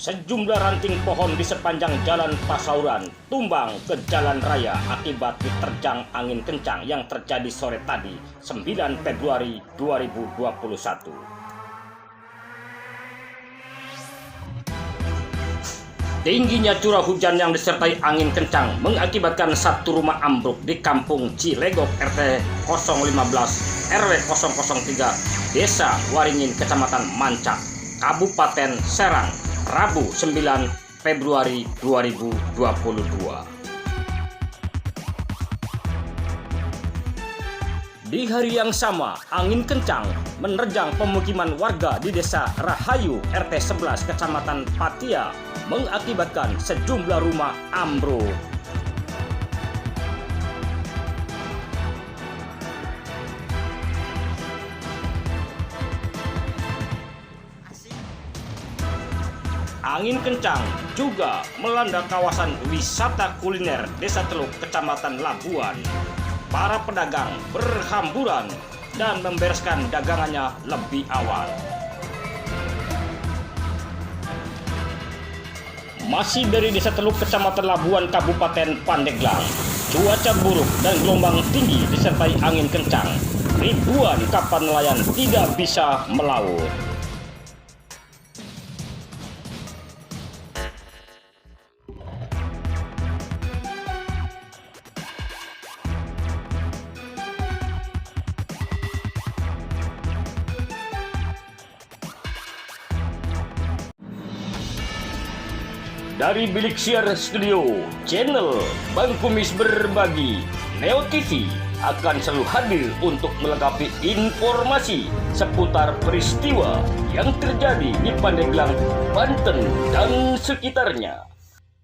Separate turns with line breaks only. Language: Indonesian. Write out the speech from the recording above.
Sejumlah ranting pohon di sepanjang jalan Pasauran tumbang ke jalan raya akibat diterjang angin kencang yang terjadi sore tadi, 9 Februari 2021. Tingginya curah hujan yang disertai angin kencang mengakibatkan satu rumah ambruk di Kampung Cilegok RT 015 RW 003 Desa Waringin Kecamatan Mancak, Kabupaten Serang, Rabu 9 Februari 2022. Di hari yang sama, angin kencang menerjang pemukiman warga di Desa Rahayu RT 11 Kecamatan Patia mengakibatkan sejumlah rumah ambruk. Angin kencang juga melanda kawasan wisata kuliner Desa Teluk Kecamatan Labuan. Para pedagang berhamburan dan membereskan dagangannya lebih awal. Masih dari Desa Teluk Kecamatan Labuan Kabupaten Pandeglang, cuaca buruk dan gelombang tinggi disertai angin kencang. Ribuan kapal nelayan tidak bisa melaut. Dari Bilik Siar Studio, channel Bang Kumis Berbagi, Neo TV akan selalu hadir untuk melengkapi informasi seputar peristiwa yang terjadi di Pandeglang, Banten dan sekitarnya.